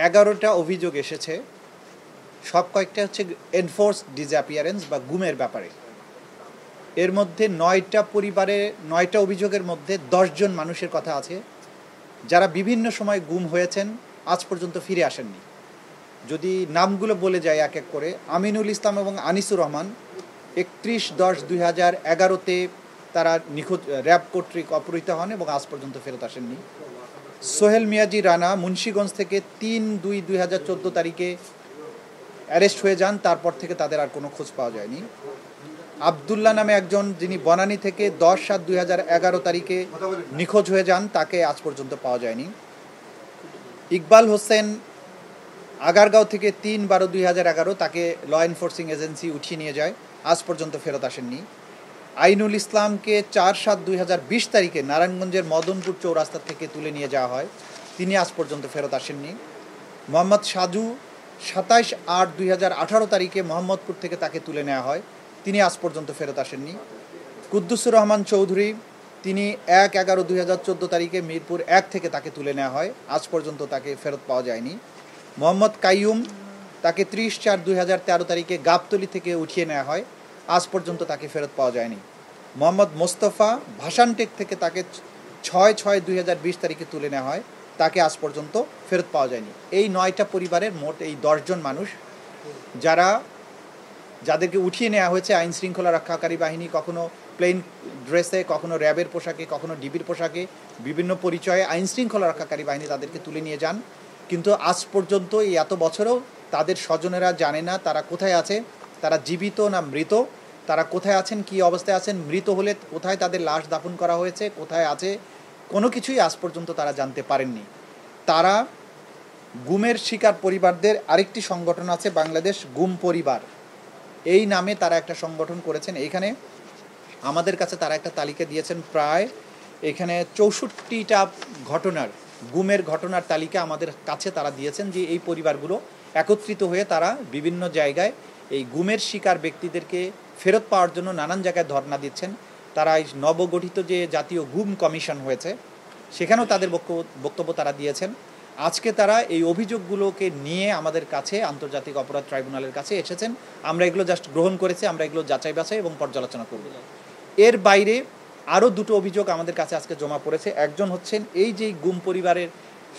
11টা অভিযোগ এসেছে, সব কয়েকটা হচ্ছে এনফোর্সড ডিসঅ্যাপিয়ারেন্স বা গুমের ব্যাপারে। এর মধ্যে 9টা পরিবারে 9টা অভিযোগের মধ্যে 10 জন মানুষের কথা আছে যারা বিভিন্ন সময় গুম হয়েছেন, আজ পর্যন্ত ফিরে আসেননি। যদি নামগুলো বলে যায় এক এক করে, আমিনুল ইসলাম এবং আনিসুর রহমান 31/10/2011-তে তারা নিখোঁজ, র্যাব কর্তৃক অপহৃত হন এবং আজ পর্যন্ত ফেরত আসেননি। সোহেল মিয়াজি রানা মুন্সিগঞ্জ থেকে 3/2/2014 তারিখে অ্যারেস্ট হয়ে যান, তারপর থেকে তাদের আর কোনো খোঁজ পাওয়া যায়নি। আবদুল্লাহ নামে একজন, যিনি বনানী থেকে 10/7/2011 তারিখে নিখোঁজ হয়ে যান, তাকে আজ পর্যন্ত পাওয়া যায়নি। ইকবাল হোসেন আগারগাঁও থেকে 3/12/2011, তাকে ল এনফোর্সিং এজেন্সি উঠিয়ে নিয়ে যায়, আজ পর্যন্ত ফেরত আসেননি। আইনুল ইসলামকে 4/7/2020 তারিখে নারায়ণগঞ্জের মদনপুর চৌরাস্তা থেকে তুলে নিয়ে যাওয়া হয়, তিনি আজ পর্যন্ত ফেরত আসেননি। মোহাম্মদ সাজু 27/8/2018 তারিখে মোহাম্মদপুর থেকে তাকে তুলে নেওয়া হয়, তিনি আজ পর্যন্ত ফেরত আসেননি। কুদ্দুসুর রহমান চৌধুরী, তিনি 1/11/2014 তারিখে মিরপুর 1 থেকে তাকে তুলে নেওয়া হয়, আজ পর্যন্ত তাকে ফেরত পাওয়া যায়নি। মোহাম্মদ কাইয়ুম, তাকে 30/4/2013 তারিখে গাবতলী থেকে উঠিয়ে নেওয়া হয়, আজ পর্যন্ত তাকে ফেরত পাওয়া যায়নি। মোহাম্মদ মোস্তফা ভাসানটেক থেকে তাকে 6/6/2020 তারিখে তুলে নেওয়া হয়, তাকে আজ পর্যন্ত ফেরত পাওয়া যায়নি। এই 9টা পরিবারের মোট এই 10 জন মানুষ যাদেরকে উঠিয়ে নেওয়া হয়েছে আইন শৃঙ্খলা রক্ষাকারী বাহিনী, কখনো প্লেন ড্রেসে, কখনো র্যাবের পোশাকে, কখনো ডিবির পোশাকে, বিভিন্ন পরিচয়ে আইন শৃঙ্খলা রক্ষাকারী বাহিনী তাদেরকে তুলে নিয়ে যান। কিন্তু আজ পর্যন্ত এই এত বছরেও তাদের স্বজনেরা জানে না তারা কোথায় আছে, তারা জীবিত না মৃত, তারা কোথায় আছেন, কী অবস্থায় আছেন, মৃত হলে কোথায় তাদের লাশ দাফন করা হয়েছে, কোথায় আছে, কোনো কিছুই আজ পর্যন্ত তারা জানতে পারেননি। তারা গুমের শিকার পরিবারদের আরেকটি সংগঠন আছে, বাংলাদেশ গুম পরিবার, এই নামে তারা একটা সংগঠন করেছেন। এইখানে আমাদের কাছে তারা একটা তালিকা দিয়েছেন, প্রায় এখানে 64টা গুমের ঘটনার তালিকা আমাদের কাছে তারা দিয়েছেন, যে এই পরিবারগুলো একত্রিত হয়ে তারা বিভিন্ন জায়গায় এই গুমের শিকার ব্যক্তিদেরকে ফেরত পাওয়ার জন্য নানান জায়গায় ধর্ণা দিচ্ছেন। তারা এই নবগঠিত যে জাতীয় গুম কমিশন হয়েছে, সেখানেও তাদের বক্তব্য তারা দিয়েছেন। আজকে তারা এই অভিযোগগুলোকে নিয়ে আমাদের কাছে আন্তর্জাতিক অপরাধ ট্রাইব্যুনালের কাছে এসেছেন। আমরা এগুলো জাস্ট গ্রহণ করেছি, আমরা এগুলো যাচাই বাছাই এবং পর্যালোচনা করব। এর বাইরে আরও 2টো অভিযোগ আমাদের কাছে আজকে জমা পড়েছে। একজন হচ্ছেন এই যে গুম পরিবারের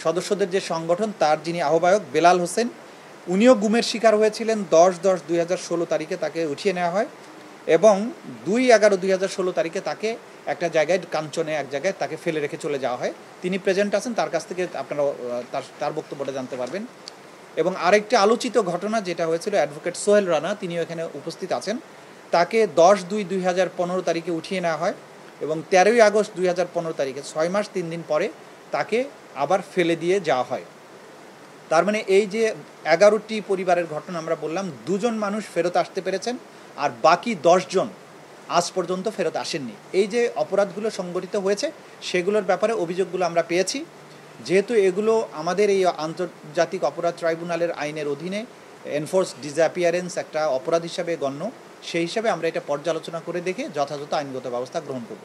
সদস্যদের যে সংগঠন, তার যিনি আহ্বায়ক বেলাল হোসেন, উনিও গুমের শিকার হয়েছিলেন। 10/10/2016 তারিখে তাকে উঠিয়ে নেওয়া হয় এবং 2/11/2016 তারিখে তাকে একটা জায়গায়, কাঞ্চনে এক জায়গায় তাকে ফেলে রেখে চলে যাওয়া হয়। তিনি প্রেজেন্ট আছেন, তার কাছ থেকে আপনারা তার বক্তব্যটা জানতে পারবেন। এবং আরেকটা আলোচিত ঘটনা যেটা হয়েছিল, অ্যাডভোকেট সোহেল রানা, তিনিও এখানে উপস্থিত আছেন। তাকে 10/2/2015 তারিখে উঠিয়ে নেওয়া হয় এবং 13ই আগস্ট 2015 তারিখে, 6 মাস 3 দিন পরে তাকে আবার ফেলে দিয়ে যাওয়া হয়। তার মানে এই যে 11টি পরিবারের ঘটনা আমরা বললাম, 2 জন মানুষ ফেরত আসতে পেরেছেন আর বাকি 10 জন আজ পর্যন্ত ফেরত আসেননি। এই যে অপরাধগুলো সংগঠিত হয়েছে সেগুলোর ব্যাপারে অভিযোগগুলো আমরা পেয়েছি। যেহেতু এগুলো আমাদের এই আন্তর্জাতিক অপরাধ ট্রাইব্যুনালের আইনের অধীনে এনফোর্সড ডিসঅ্যাপিয়ারেন্স একটা অপরাধ হিসাবে গণ্য, সেই হিসাবে আমরা এটা পর্যালোচনা করে দেখে যথাযথ আইনগত ব্যবস্থা গ্রহণ করব।